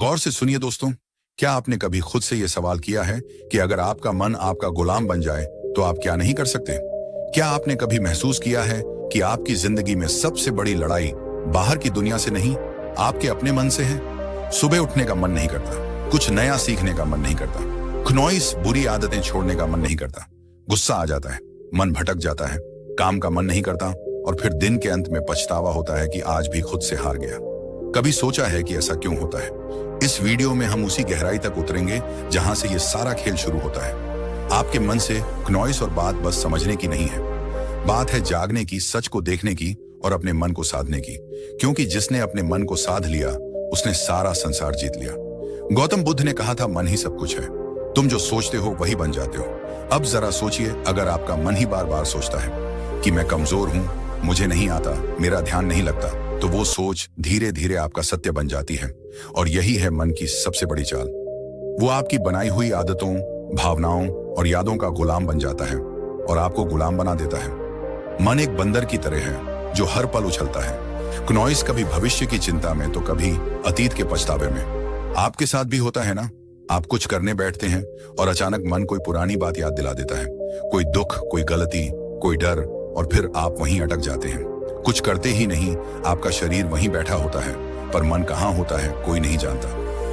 गौर से सुनिए दोस्तों, क्या आपने कभी खुद से यह सवाल किया है कि अगर आपका मन आपका गुलाम बन जाए तो आप क्या नहीं कर सकते? क्या आपने कभी महसूस किया है कि आपकी जिंदगी में सबसे बड़ी लड़ाई बाहर की दुनिया से नहीं, आपके अपने मन से है? सुबह उठने का मन नहीं करता, कुछ नया सीखने का मन नहीं करता, खनौइस बुरी आदतें छोड़ने का मन नहीं करता, गुस्सा आ जाता है, मन भटक जाता है, काम का मन नहीं करता और फिर दिन के अंत में पछतावा होता है कि आज भी खुद से हार गया। कभी सोचा है कि ऐसा क्यों होता है? इस वीडियो में हम उसी गहराई तक उतरेंगे जहां से ये सारा खेल शुरू होता है। आपके मन से खनौइस और बात बस समझने की नहीं है, बात है जागने की, सच को देखने की और अपने मन को साधने की। क्योंकि जिसने अपने मन को साध लिया उसने सारा संसार जीत लिया। गौतम बुद्ध ने कहा था, मन ही सब कुछ है, तुम जो सोचते हो वही बन जाते हो। अब जरा सोचिए, अगर आपका मन ही बार बार सोचता है कि मैं कमजोर हूं, मुझे नहीं आता, मेरा ध्यान नहीं लगता, तो वो सोच धीरे धीरे आपका सत्य बन जाती है। और यही है मन की सबसे बड़ी चाल। वो आपकी बनाई हुई आदतों, भावनाओं और यादों का गुलाम बन जाता है और आपको गुलाम बना देता है। मन एक बंदर की तरह है जो हर पल उछलता है, खनौइस कभी भविष्य की चिंता में तो कभी अतीत के पछतावे में। आपके साथ भी होता है ना? आप कुछ करने बैठते हैं और अचानक मन कोई पुरानी बात याद दिला देता है, कोई दुख, कोई गलती, कोई डर, और फिर आप वहीं अटक जाते हैं। कुछ करते ही नहीं, आपका शरीर वहीं बैठा होता है, पर मन कहाँ होता है कोई नहीं जानता।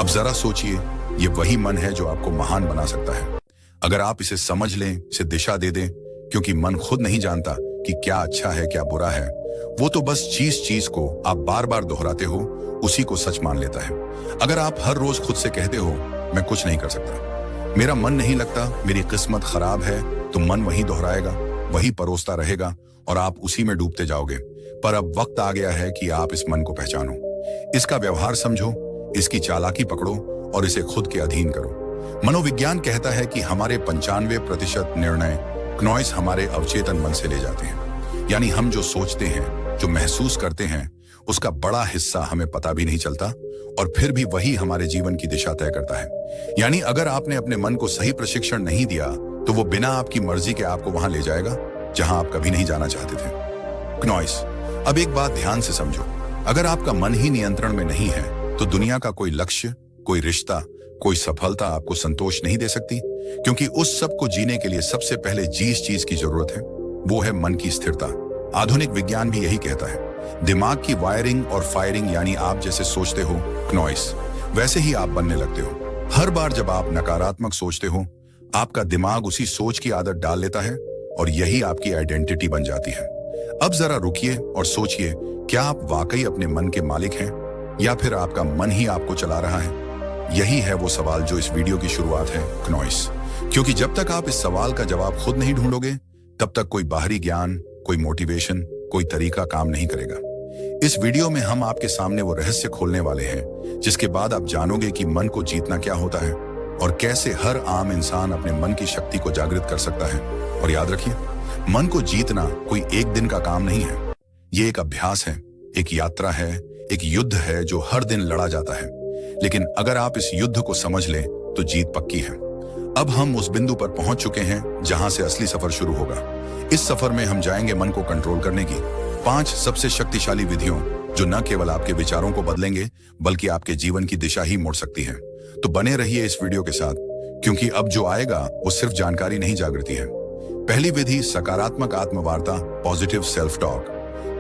अब जरा सोचिए, ये वही मन है जो आपको महान बना सकता है अगर आप इसे समझ लें, इसे दिशा दे दें। क्योंकि मन खुद नहीं जानता कि क्या अच्छा है क्या बुरा है, वो तो बस चीज को आप बार बार दोहराते हो, उसी को सच मान लेता है। अगर आप हर रोज खुद से कहते हो, मैं कुछ नहीं कर सकता, मेरा मन नहीं लगता, मेरी किस्मत खराब है, तो मन वही दोहराएगा, वही परोसता रहेगा और आप उसी में डूबते जाओगे। पर अब वक्त आ गया है कि आप इस मन को पहचानो, इसका व्यवहार समझो, इसकी चालाकी पकड़ो और इसे खुद के अधीन करो। मनोविज्ञान कहता है कि हमारे 95% निर्णय खनौइस हमारे अवचेतन मन से ले जाते हैं। यानी हम जो सोचते हैं, जो महसूस करते हैं, उसका बड़ा हिस्सा हमें पता भी नहीं चलता और फिर भी वही हमारे जीवन की दिशा तय करता है। यानी अगर आपने अपने मन को सही प्रशिक्षण नहीं दिया तो वो बिना आपकी मर्जी के आपको वहां ले जाएगा जहां आप कभी नहीं जाना चाहते थे। खनौइस। अब एक बात ध्यान से समझो, अगर आपका मन ही नियंत्रण में नहीं है तो दुनिया का कोई लक्ष्य, कोई रिश्ता, कोई सफलता आपको संतोष नहीं दे सकती। क्योंकि उस सब को जीने के लिए सबसे पहले जिस चीज की जरूरत है वो है मन की स्थिरता। आधुनिक विज्ञान भी यही कहता है, दिमाग की वायरिंग और फायरिंग, यानी आप जैसे सोचते हो खनौइस, वैसे ही आप बनने लगते हो। हर बार जब आप नकारात्मक सोचते हो, आपका दिमाग उसी सोच की आदत डाल लेता है और यही आपकी आइडेंटिटी बन जाती है। अब जरा रुकिए और सोचिए, क्या आप वाकई अपने मन के मालिक हैं या फिर आपका मन ही आपको चला रहा है? यही है वो सवाल जो इस वीडियो की शुरुआत है, खनौइस। क्योंकि जब तक आप इस सवाल का जवाब खुद नहीं ढूंढोगे, तब तक कोई बाहरी ज्ञान, कोई मोटिवेशन, कोई तरीका काम नहीं करेगा। इस वीडियो में हम आपके सामने वो रहस्य खोलने वाले हैं जिसके बाद आप जानोगे कि मन को जीतना क्या होता है और कैसे हर आम इंसान अपने मन की शक्ति को जागृत कर सकता है। और याद रखिए, मन को जीतना कोई एक दिन का काम नहीं है, ये एक अभ्यास है, एक यात्रा है, एक युद्ध है जो हर दिन लड़ा जाता है। लेकिन अगर आप इस युद्ध को समझ लें तो जीत पक्की है। अब हम उस बिंदु पर पहुंच चुके हैं जहां से असली सफर शुरू होगा। इस सफर में हम जाएंगे मन को कंट्रोल करने की 5 सबसे शक्तिशाली विधियों, जो न केवल आपके विचारों को बदलेंगे बल्कि आपके जीवन की दिशा ही मोड़ सकती है। तो बने रहिए इस वीडियो के साथ, क्योंकि अब जो आएगा वो सिर्फ जानकारी नहीं, जागृति है। पहली विधि, सकारात्मक आत्मवार्ता, पॉजिटिव सेल्फ टॉक।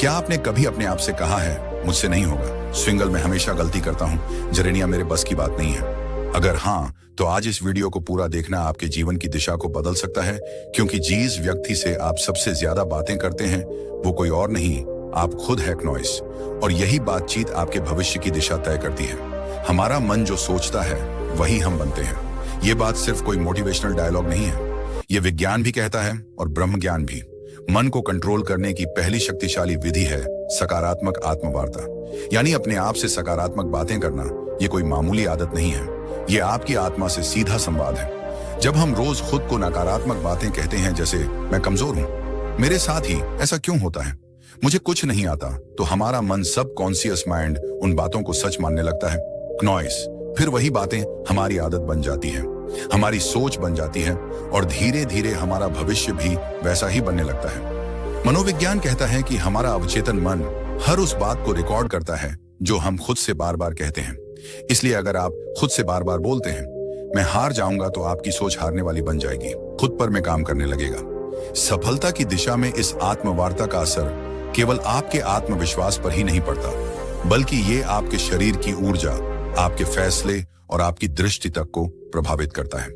क्या आपने कभी अपने आप से कहा है, मुझसे नहीं होगा, स्विंगल मैं हमेशा गलती करता हूं, जरेनिया मेरे बस की बात नहीं है? अगर हाँ, तो आज इस वीडियो को पूरा देखना आपके जीवन की दिशा को बदल सकता है। क्योंकि जिस व्यक्ति से आप सबसे ज्यादा बातें करते हैं वो कोई और नहीं, आप खुद है, खनौइस। और यही बातचीत आपके भविष्य की दिशा तय करती है। हमारा मन जो सोचता है वही हम बनते हैं। ये बात सिर्फ कोई मोटिवेशनल डायलॉग नहीं है, ये विज्ञान भी कहता है और ब्रह्म ज्ञान भी। मन को कंट्रोल करने की पहली शक्तिशाली विधि है सकारात्मक आत्मवार्ता। यानी अपने आप से सकारात्मक बातें करना। ये कोई मामूली आदत नहीं है, ये आपकी आत्मा से सीधा संवाद है। जब हम रोज खुद को नकारात्मक बातें कहते हैं, जैसे मैं कमजोर हूं, मेरे साथ ही ऐसा क्यों होता है, मुझे कुछ नहीं आता, तो हमारा मन सब कॉन्शियस माइंड उन बातों को सच मानने लगता है, खनौइस। फिर वही बातें हमारी आदत बन जाती है, हमारी सोच बन जाती है और धीरे धीरे हमारा भविष्य भी वैसा ही बनने लगता है। मनोविज्ञान कहता है कि हमारा अवचेतन मन हर उस बात को रिकॉर्ड करता है जो हम खुद से बार बार कहते हैं। इसलिए अगर आप खुद से बार बार बोलते हैं मैं हार जाऊंगा, तो आपकी सोच हारने वाली बन जाएगी, खुद पर में काम करने लगेगा। सफलता की दिशा में इस आत्मवार्ता का असर केवल आपके आत्मविश्वास पर ही नहीं पड़ता, बल्कि ये आपके शरीर की ऊर्जा, आपके फैसले और आपकी दृष्टि तक को प्रभावित करता है।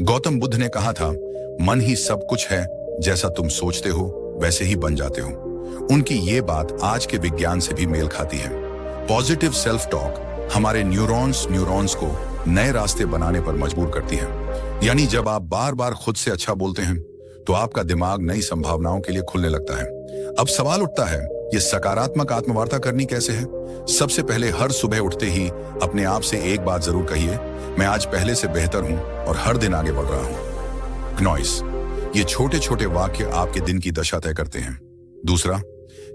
गौतम बुद्ध ने कहा था, मन ही सब कुछ है, जैसा तुम सोचते हो वैसे ही बन जाते हो। उनकी ये बात आज के विज्ञान से भी मेल खाती है। पॉजिटिव सेल्फ टॉक हमारे न्यूरॉन्स को नए रास्ते बनाने पर मजबूर करती है। यानी जब आप बार बार खुद से अच्छा बोलते हैं तो आपका दिमाग नई संभावनाओं के लिए खुलने लगता है। अब सवाल उठता है, ये सकारात्मक आत्मवार्ता करनी कैसे है? सबसे पहले हर सुबह उठते ही अपने आप से एक बात जरूर कहिए, मैं आज पहले से बेहतर हूं और हर दिन आगे बढ़ रहा हूं। क्नॉइस, ये छोटे छोटे वाक्य आपके दिन की दशा तय करते हैं। दूसरा,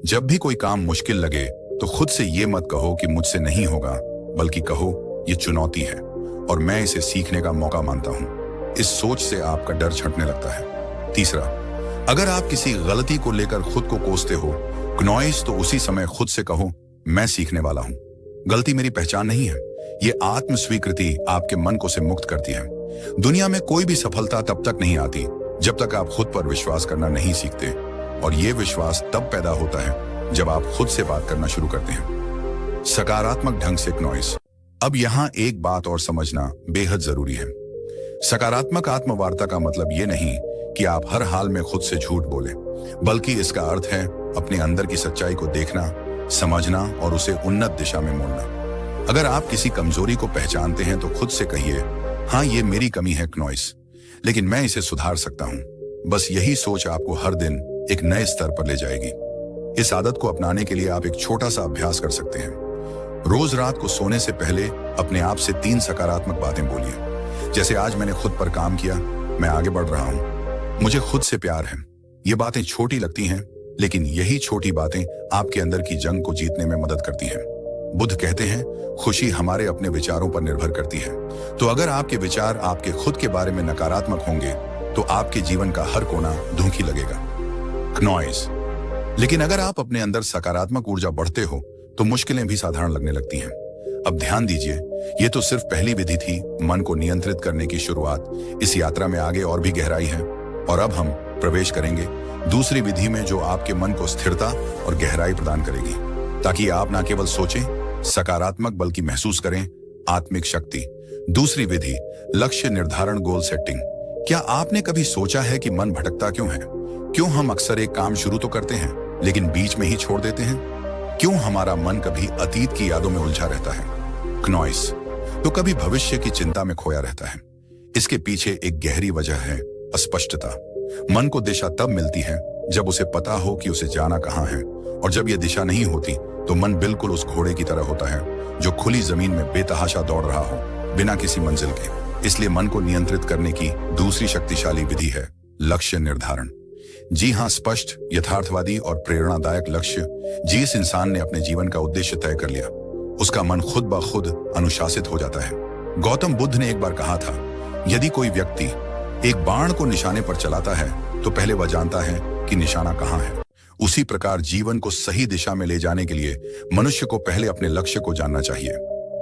जब भी कोई काम मुश्किल लगे तो खुद से ये मत कहो कि मुझसे नहीं होगा, बल्कि कहो ये चुनौती है और मैं इसे सीखने का मौका मानता हूं। इस सोच से आपका डर छंटने लगता है। तीसरा, अगर आप किसी गलती को लेकर खुद को कोसते हो, क्नॉइस, तो उसी समय खुद से कहो मैं सीखने वाला हूं, गलती मेरी पहचान नहीं है। ये आत्म स्वीकृति आपके मन को से मुक्त करती है। दुनिया में कोई भी सफलता तब तक नहीं आती जब तक आप खुद पर विश्वास करना नहीं सीखते, और ये विश्वास तब पैदा होता है जब आप खुद से बात करना शुरू करते हैं सकारात्मक ढंग से। क्नॉइस, अब यहां एक बात और समझना बेहद जरूरी है। सकारात्मक आत्मवार्ता का मतलब ये नहीं कि आप हर हाल में खुद से झूठ बोले, बल्कि इसका अर्थ है अपने अंदर की सच्चाई को देखना, समझना और उसे उन्नत दिशा में मोड़ना। अगर आप किसी कमजोरी को पहचानते हैं तो खुद से कहिए, हाँ ये मेरी कमी है क्नॉइस, लेकिन मैं इसे सुधार सकता हूं। बस यही सोच आपको हर दिन एक नए स्तर पर ले जाएगी। इस आदत को अपनाने के लिए आप एक छोटा सा अभ्यास कर सकते हैं। रोज रात को सोने से पहले अपने आप से 3 सकारात्मक बातें बोलिए, जैसे आज मैंने खुद पर काम किया, मैं आगे बढ़ रहा हूं, मुझे खुद से प्यार है। ये बातें छोटी लगती हैं, लेकिन यही छोटी बातें आपके अंदर की जंग को जीतने में मदद करती हैं। बुद्ध कहते हैं, खुशी हमारे अपने विचारों पर निर्भर करती है। तो अगर आपके विचार आपके खुद के बारे में नकारात्मक होंगे तो आपके जीवन का हर कोना धूखी लगेगा। क्नॉइस, लेकिन अगर आप अपने अंदर सकारात्मक ऊर्जा बढ़ते हो तो मुश्किलें भी साधारण लगने लगती हैं। अब ध्यान दीजिए, ये तो सिर्फ पहली विधि थी मन को नियंत्रित करने की शुरुआत। इस यात्रा में आगे और भी गहराई है, और अब हम प्रवेश करेंगे दूसरी विधि में, जो आपके मन को स्थिरता और गहराई प्रदान करेगी, ताकि आप ना केवल सोचें सकारात्मक, बल्कि महसूस करें आत्मिक शक्ति। दूसरी विधि, लक्ष्य निर्धारण, गोल सेटिंग। क्या आपने कभी सोचा है कि मन भटकता क्यों है? क्यों हम अक्सर एक काम शुरू तो करते हैं लेकिन बीच में ही छोड़ देते हैं? क्यों हमारा मन कभी अतीत की यादों में उलझा रहता है, क्नॉइस, तो कभी भविष्य की चिंता में खोया रहता है? इसके पीछे एक गहरी वजह है, अस्पष्टता। मन को दिशा तब मिलती है जब उसे पता हो कि उसे जाना कहाँ है, और जब यह दिशा नहीं होती तो मन बिल्कुल उस घोड़े की तरह होता है जो खुली जमीन में बेतहाशा दौड़ रहा हो, बिना किसी मंजिल के। इसलिए मन को नियंत्रित करने की दूसरी शक्तिशाली विधि है लक्ष्य निर्धारण। जी हाँ, स्पष्ट, यथार्थवादी और प्रेरणादायक लक्ष्य। जिस इंसान ने अपने जीवन का उद्देश्य तय कर लिया, उसका मन खुद ब खुद अनुशासित हो जाता है। गौतम बुद्ध ने एक बार कहा था, यदि कोई व्यक्ति एक बाण को निशाने पर चलाता है तो पहले वह जानता है कि निशाना कहाँ है। उसी प्रकार जीवन को सही दिशा में ले जाने के लिए मनुष्य को पहले अपने लक्ष्य को जानना चाहिए।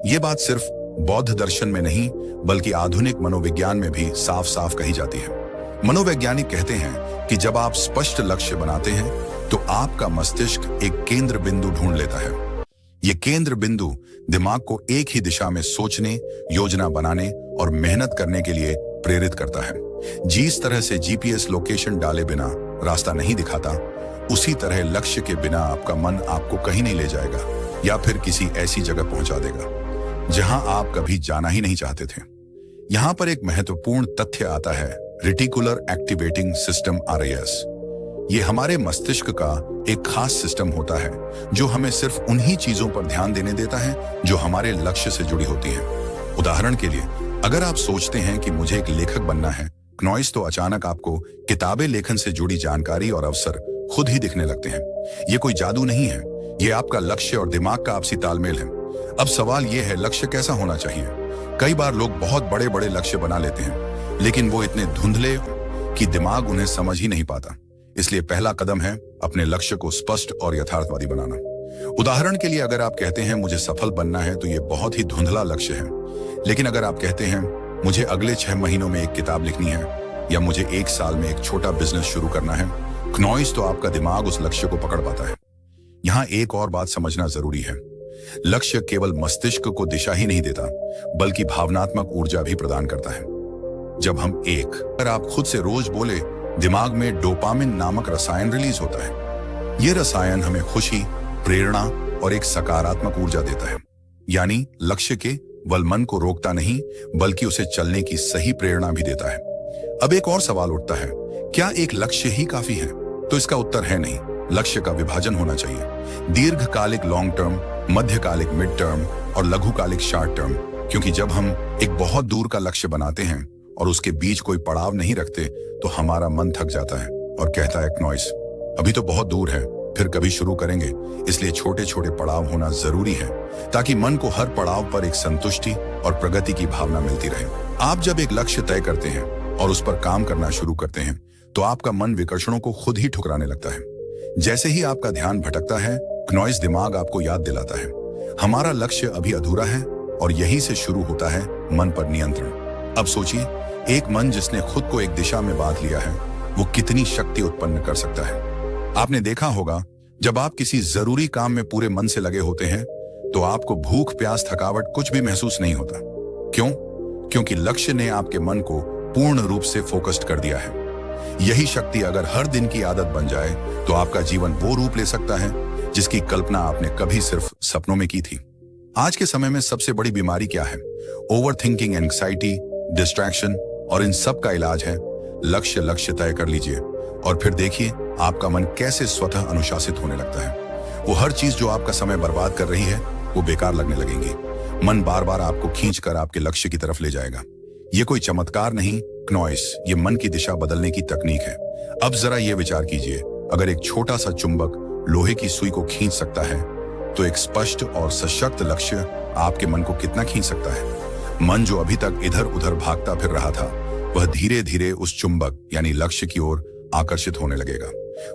ये बात सिर्फ बौद्ध दर्शन में नहीं, बल्कि आधुनिक मनोविज्ञान में भी साफ साफ कही जाती है। मनोवैज्ञानिक कहते हैं कि जब आप स्पष्ट लक्ष्य बनाते हैं तो आपका मस्तिष्क एक केंद्र बिंदु ढूंढ लेता है। यह केंद्र बिंदु दिमाग को एक ही दिशा में सोचने, योजना बनाने और मेहनत करने के लिए प्रेरित करता है। जिस तरह से जीपीएस लोकेशन डाले बिना रास्ता नहीं दिखाता, उसी तरह लक्ष्य के बिना आपका मन आपको कहीं नहीं ले जाएगा, या फिर किसी ऐसी जगह पहुंचा देगा जहां आप कभी जाना ही नहीं चाहते थे। यहां पर एक महत्वपूर्ण तथ्य आता है, रेटिकुलर एक्टिवेटिंग सिस्टम, RAS। ये हमारे मस्तिष्क का एक खास सिस्टम होता है जो हमें सिर्फ उन्हीं चीजों पर ध्यान देने देता है जो हमारे लक्ष्य से जुड़ी होती हैं। उदाहरण के लिए, अगर आप सोचते हैं कि मुझे एक लेखक बनना है, क्नॉइस, तो अचानक आपको किताबें लेखन से जुड़ी जानकारी और अवसर खुद ही दिखने लगते हैं। ये कोई जादू नहीं है, ये आपका लक्ष्य और दिमाग का आपसी तालमेल है। अब सवाल ये है, लक्ष्य कैसा होना चाहिए? कई बार लोग बहुत बड़े बड़े लक्ष्य बना लेते हैं, लेकिन वो इतने धुंधले कि दिमाग उन्हें समझ ही नहीं पाता। इसलिए पहला कदम है अपने लक्ष्य को स्पष्ट और यथार्थवादी बनाना। उदाहरण के लिए अगर आप कहते हैं मुझे सफल बनना है तो ये बहुत ही धुंधला लक्ष्य है। लेकिन अगर आप कहते हैं मुझे अगले 6 महीनों में एक किताब लिखनी है या मुझे 1 साल में एक छोटा बिजनेस शुरू करना है, क्नॉइस तो आपका दिमाग उस लक्ष्य को पकड़ पाता है। यहाँ एक और बात समझना जरूरी है। लक्ष्य केवल मस्तिष्क को दिशा ही नहीं देता, बल्कि भावनात्मक ऊर्जा भी प्रदान करता है। जब हम अगर आप खुद से रोज बोले, दिमाग में डोपामिन नामक रसायन रिलीज होता है। यह रसायन हमें खुशी, प्रेरणा और एक सकारात्मक ऊर्जा देता है। यानी लक्ष्य के बल मन को रोकता नहीं, बल्कि उसे चलने की सही प्रेरणा भी देता है। अब एक और सवाल उठता है, क्या एक लक्ष्य ही काफी है? तो इसका उत्तर है नहीं। लक्ष्य का विभाजन होना चाहिए, दीर्घकालिक लॉन्ग टर्म, मध्यकालिक मिड टर्म और लघुकालिक शॉर्ट टर्म। क्योंकि जब हम एक बहुत दूर का लक्ष्य बनाते हैं और उसके बीच कोई पड़ाव नहीं रखते, तो हमारा मन थक जाता है और कहता है क्नॉइस, अभी तो बहुत दूर है, फिर कभी शुरू करेंगे। इसलिए छोटे छोटे पड़ाव होना जरूरी है, ताकि मन को हर पड़ाव पर एक संतुष्टि और प्रगति की भावना मिलती रहे। आप जब एक लक्ष्य तय करते हैं और उस पर काम करना शुरू करते हैं, तो आपका मन विकर्षणों को खुद ही ठुकराने लगता है। जैसे ही आपका ध्यान भटकता है, क्नॉइस दिमाग आपको याद दिलाता है, हमारा लक्ष्य अभी अधूरा है। और यही से शुरू होता है मन पर नियंत्रण। अब सोचिए, एक मन जिसने खुद को एक दिशा में बांध लिया है, वो कितनी शक्ति उत्पन्न कर सकता है। आपने देखा होगा, जब आप किसी जरूरी काम में पूरे मन से लगे होते हैं, तो आपको भूख, प्यास, थकावट कुछ भी महसूस नहीं होता। क्यों? क्योंकि लक्ष्य ने आपके मन को पूर्ण रूप से फोकस्ड कर दिया है। यही शक्ति अगर हर दिन की आदत बन जाए, तो आपका जीवन वो रूप ले सकता है जिसकी कल्पना आपने कभी सिर्फ सपनों में की थी। आज के समय में सबसे बड़ी बीमारी क्या है? Over thinking, anxiety, distraction. और इन सब का इलाज है लक्ष्य तय कर लीजिए और फिर देखिए आपका मन कैसे स्वतः अनुशासित होने लगता है। वो हर चीज जो आपका समय बर्बाद कर रही है, वो बेकार लगने लगेंगी। मन बार बार आपको खींचकर आपके लक्ष्य की तरफ ले जाएगा। ये कोई चमत्कार नहीं, क्नॉइस ये मन की दिशा बदलने की तकनीक है। अब जरा ये विचार कीजिए, अगर एक छोटा सा चुंबक लोहे की सुई को खींच सकता है, तो एक स्पष्ट और सशक्त लक्ष्य आपके मन को कितना खींच सकता है। मन जो अभी तक इधर उधर भागता फिर रहा था, वह धीरे धीरे उस चुंबक यानी लक्ष्य की ओर आकर्षित होने लगेगा।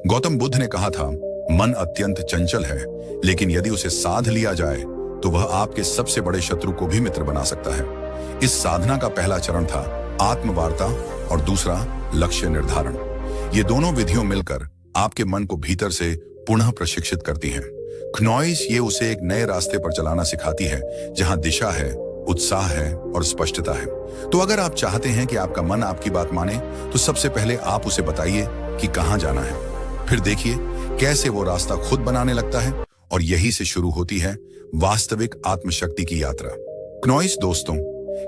गौतम बुद्ध ने कहा था, मन अत्यंत चंचल है, लेकिन यदि उसे साध लिया जाए तो वह आपके सबसे बड़े शत्रु को भी मित्र बना सकता है। इस साधना का पहला चरण था आत्मवार्ता और दूसरा लक्ष्य निर्धारण। ये दोनों विधियों मिलकर आपके मन को भीतर से पुनः प्रशिक्षित करती हैं। क्नॉइस ये उसे एक नए रास्ते पर चलाना सिखाती है, जहां दिशा है, उत्साह है और स्पष्टता है। तो अगर आप चाहते हैं कि आपका मन आपकी बात माने, तो सबसे पहले आप उसे बताइए कि कहां जाना है। फिर देखिए कैसे वो रास्ता खुद बनाने लगता है। और यही से शुरू होती है वास्तविक आत्मशक्ति की यात्रा। क्नॉइस दोस्तों,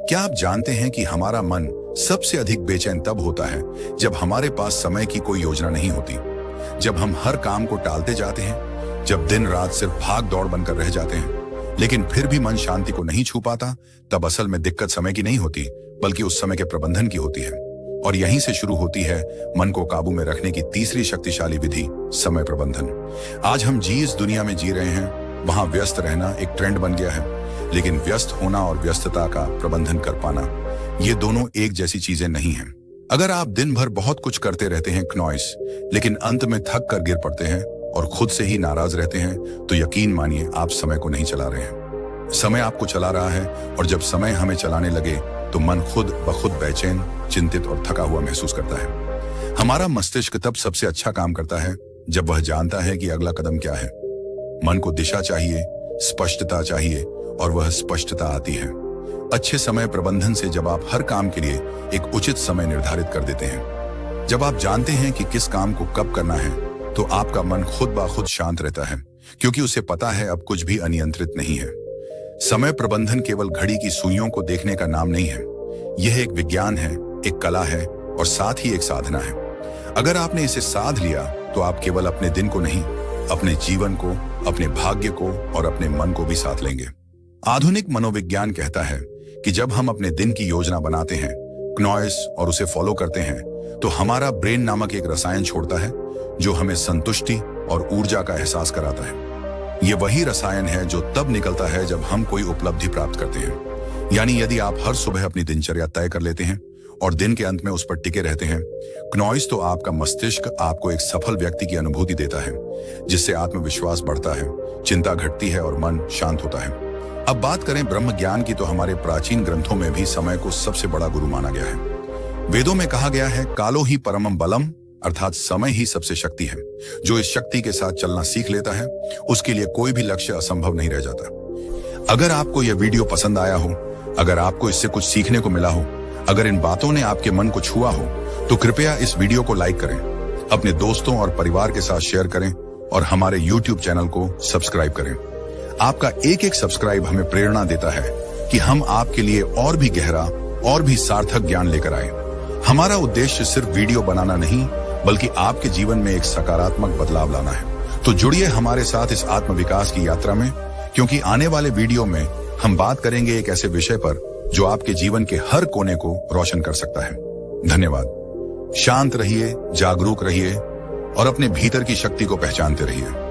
क्या आप जानते हैं कि हमारा मन सबसे अधिक बेचैन तब होता है जब हमारे पास समय की कोई योजना नहीं होती, जब हम हर काम को टालते जाते हैं, जब दिन रात सिर्फ भाग दौड़ बनकर रह जाते हैं, लेकिन फिर भी मन शांति को नहीं छू पाता। तब असल में दिक्कत समय की नहीं होती, बल्कि उस समय के प्रबंधन की होती है। और यहीं से शुरू होती है मन को काबू में रखने की तीसरी शक्तिशाली विधि, समय प्रबंधन। आज हम जिस दुनिया में जी रहे हैं, वहां व्यस्त रहना एक ट्रेंड बन गया है, लेकिन व्यस्त होना और व्यस्तता का प्रबंधन कर पाना, ये दोनों एक जैसी चीजें नहीं हैं। अगर आप दिन भर बहुत कुछ करते रहते हैं क्नॉइस, लेकिन अंत में थक कर गिर पड़ते हैं और खुद से ही नाराज रहते हैं, तो यकीन मानिए आप समय को नहीं चला रहे हैं। समय आपको चला रहा है, और जब समय हमें चलाने लगे तो मन खुद ब खुद बेचैन, चिंतित और थका हुआ महसूस करता है। हमारा मस्तिष्क तब सबसे अच्छा काम करता है जब वह जानता है कि अगला कदम क्या है। मन को दिशा चाहिए, स्पष्टता चाहिए, और वह स्पष्टता आती है अच्छे समय प्रबंधन से। जब आप हर काम के लिए एक उचित समय निर्धारित कर देते हैं, जब आप जानते हैं कि किस काम को कब करना है, तो आपका मन खुद ब खुद शांत रहता है, क्योंकि उसे पता है अब कुछ भी अनियंत्रित नहीं है। समय प्रबंधन केवल घड़ी की सुइयों को देखने का नाम नहीं है। यह एक विज्ञान है, एक कला है और साथ ही एक साधना है। अगर आपने इसे साध लिया, तो आप केवल अपने दिन को नहीं, अपने जीवन को, अपने भाग्य को और अपने मन को भी साथ लेंगे। आधुनिक मनोविज्ञान कहता है कि जब हम अपने दिन की योजना बनाते हैं, क्नॉइस, और उसे फॉलो करते हैं, तो हमारा ब्रेन नामक एक रसायन छोड़ता है जो हमें संतुष्टि और ऊर्जा का एहसास कराता है। ये वही रसायन है जो तब निकलता है जब हम कोई उपलब्धि प्राप्त करते हैं। यानी यदि आप हर सुबह अपनी दिनचर्या तय कर लेते हैं और दिन के अंत में उस पर टिके रहते हैं। क्नॉइस तो आपका मस्तिष्क आपको एक सफल व्यक्ति की अनुभूति देता है, जिससे आत्मविश्वास बढ़ता है, चिंता घटती है और मन शांत होता है। अब बात करें ब्रह्म ज्ञान की, तो हमारे प्राचीन ग्रंथों में भी समय को सबसे बड़ा गुरु माना गया है। वेदों में कहा गया है, कालो ही परमम बलम, अर्थात समय ही सबसे शक्ति है। जो इस शक्ति के साथ चलना सीख लेता है, उसके लिए कोई भी लक्ष्य असंभव नहीं रह जाता। अगर आपको यह वीडियो पसंद आया हो, अगर आपको इससे कुछ सीखने को मिला हो, अगर इन बातों ने आपके मन को छुआ हो, तो कृपया इस वीडियो को लाइक करें, अपने दोस्तों और परिवार के साथ शेयर करें और हमारे YouTube चैनल को सब्सक्राइब करें। आपका एक एक सब्सक्राइब हमें प्रेरणा देता है कि हम आपके लिए और भी गहरा और भी सार्थक ज्ञान लेकर आए। हमारा उद्देश्य सिर्फ वीडियो बनाना नहीं, बल्कि आपके जीवन में एक सकारात्मक बदलाव लाना है। तो जुड़िए हमारे साथ इस आत्म विकास की यात्रा में, क्योंकि आने वाले वीडियो में हम बात करेंगे एक ऐसे विषय पर जो आपके जीवन के हर कोने को रोशन कर सकता है। धन्यवाद। शांत रहिए, जागरूक रहिए और अपने भीतर की शक्ति को पहचानते रहिए।